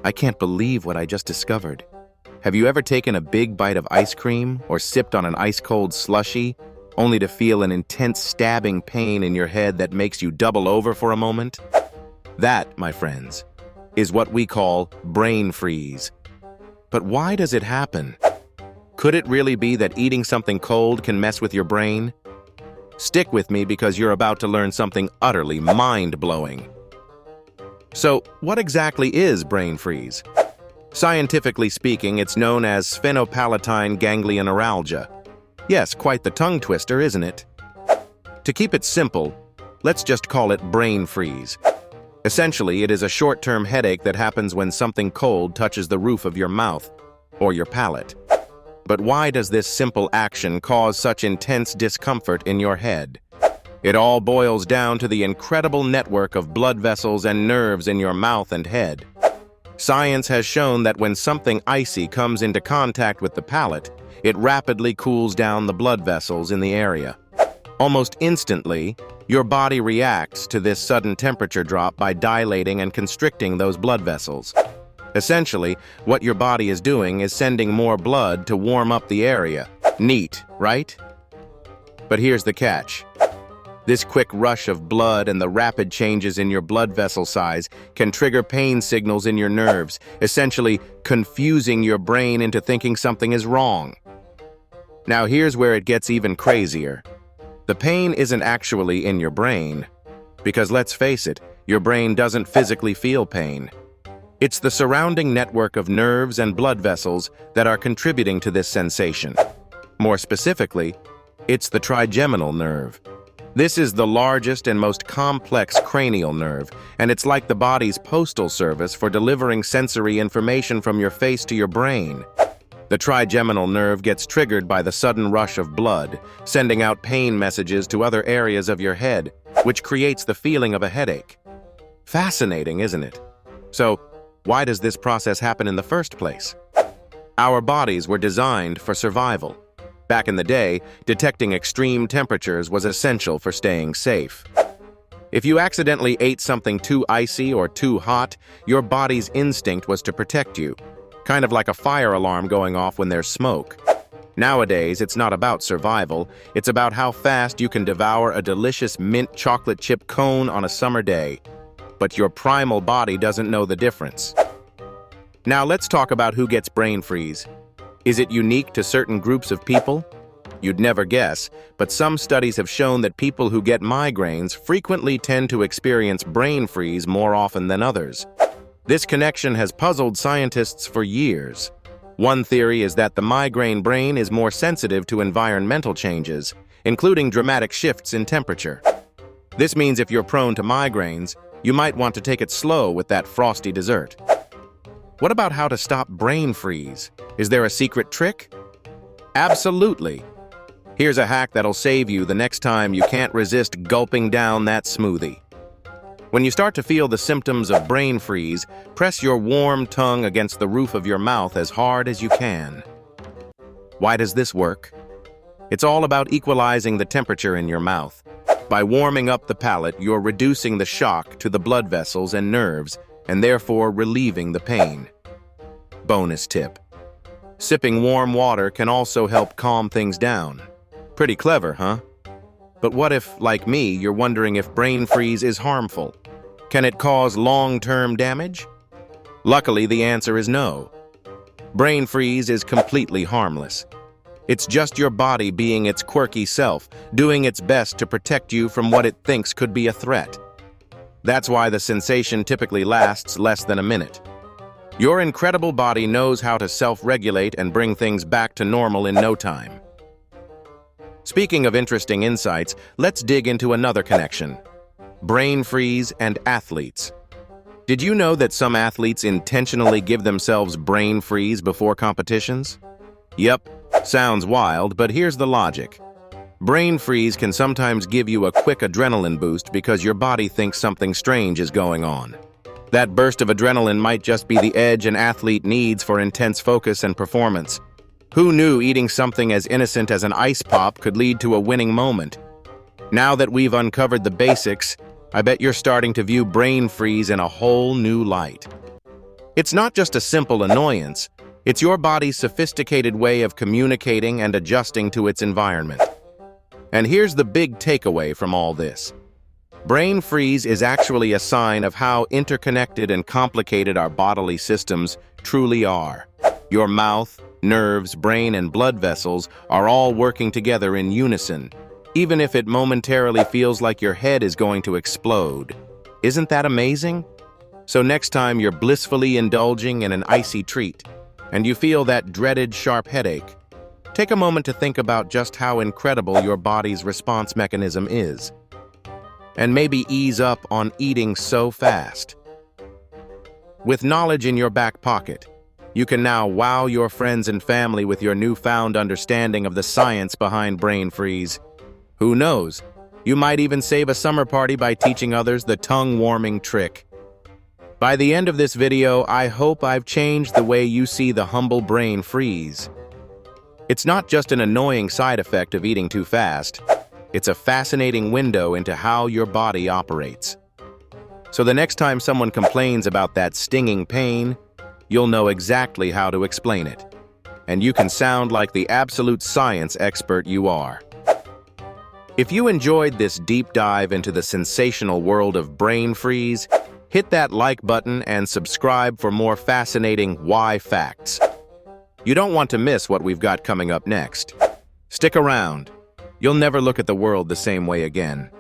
I can't believe what I just discovered. Have you ever taken a big bite of ice cream or sipped on an ice-cold slushie, only to feel an intense stabbing pain in your head that makes you double over for a moment? That, my friends, is what we call brain freeze. But why does it happen? Could it really be that eating something cold can mess with your brain? Stick with me because you're about to learn something utterly mind-blowing. So, what exactly is brain freeze? Scientifically speaking, it's known as sphenopalatine ganglion neuralgia. Yes, quite the tongue twister, isn't it? To keep it simple, let's just call it brain freeze. Essentially, it is a short-term headache that happens when something cold touches the roof of your mouth or your palate. But why does this simple action cause such intense discomfort in your head? It all boils down to the incredible network of blood vessels and nerves in your mouth and head. Science has shown that when something icy comes into contact with the palate, it rapidly cools down the blood vessels in the area. Almost instantly, your body reacts to this sudden temperature drop by dilating and constricting those blood vessels. Essentially, what your body is doing is sending more blood to warm up the area. Neat, right? But here's the catch. This quick rush of blood and the rapid changes in your blood vessel size can trigger pain signals in your nerves, essentially confusing your brain into thinking something is wrong. Now here's where it gets even crazier. The pain isn't actually in your brain, because let's face it, your brain doesn't physically feel pain. It's the surrounding network of nerves and blood vessels that are contributing to this sensation. More specifically, it's the trigeminal nerve. This is the largest and most complex cranial nerve, and it's like the body's postal service for delivering sensory information from your face to your brain. The trigeminal nerve gets triggered by the sudden rush of blood, sending out pain messages to other areas of your head, which creates the feeling of a headache. Fascinating, isn't it? So, why does this process happen in the first place? Our bodies were designed for survival. Back in the day, detecting extreme temperatures was essential for staying safe. If you accidentally ate something too icy or too hot, your body's instinct was to protect you, kind of like a fire alarm going off when there's smoke. Nowadays, it's not about survival, it's about how fast you can devour a delicious mint chocolate chip cone on a summer day. But your primal body doesn't know the difference. Now let's talk about who gets brain freeze. Is it unique to certain groups of people? You'd never guess, but some studies have shown that people who get migraines frequently tend to experience brain freeze more often than others. This connection has puzzled scientists for years. One theory is that the migraine brain is more sensitive to environmental changes, including dramatic shifts in temperature. This means if you're prone to migraines, you might want to take it slow with that frosty dessert. What about how to stop brain freeze? Is there a secret trick? Absolutely. Here's a hack that'll save you the next time you can't resist gulping down that smoothie. When you start to feel the symptoms of brain freeze, press your warm tongue against the roof of your mouth as hard as you can. Why does this work? It's all about equalizing the temperature in your mouth. By warming up the palate, you're reducing the shock to the blood vessels and nerves, and therefore relieving the pain. Bonus tip. Sipping warm water can also help calm things down. Pretty clever, huh? But what if, like me, you're wondering if brain freeze is harmful? Can it cause long-term damage? Luckily, the answer is no. Brain freeze is completely harmless. It's just your body being its quirky self, doing its best to protect you from what it thinks could be a threat. That's why the sensation typically lasts less than a minute. Your incredible body knows how to self-regulate and bring things back to normal in no time. Speaking of interesting insights, let's dig into another connection. Brain freeze and athletes. Did you know that some athletes intentionally give themselves brain freeze before competitions? Yep, sounds wild, but here's the logic. Brain freeze can sometimes give you a quick adrenaline boost because your body thinks something strange is going on. That burst of adrenaline might just be the edge an athlete needs for intense focus and performance. Who knew eating something as innocent as an ice pop could lead to a winning moment? Now that we've uncovered the basics, I bet you're starting to view brain freeze in a whole new light. It's not just a simple annoyance, it's your body's sophisticated way of communicating and adjusting to its environment. And here's the big takeaway from all this. Brain freeze is actually a sign of how interconnected and complicated our bodily systems truly are. Your mouth, nerves, brain, and blood vessels are all working together in unison, even if it momentarily feels like your head is going to explode. Isn't that amazing? So next time you're blissfully indulging in an icy treat, and you feel that dreaded sharp headache, take a moment to think about just how incredible your body's response mechanism is. And maybe ease up on eating so fast. With knowledge in your back pocket, you can now wow your friends and family with your newfound understanding of the science behind brain freeze. Who knows? You might even save a summer party by teaching others the tongue-warming trick. By the end of this video, I hope I've changed the way you see the humble brain freeze. It's not just an annoying side effect of eating too fast. It's a fascinating window into how your body operates. So the next time someone complains about that stinging pain, you'll know exactly how to explain it. And you can sound like the absolute science expert you are. If you enjoyed this deep dive into the sensational world of brain freeze, hit that like button and subscribe for more fascinating why facts. You don't want to miss what we've got coming up next. Stick around. You'll never look at the world the same way again.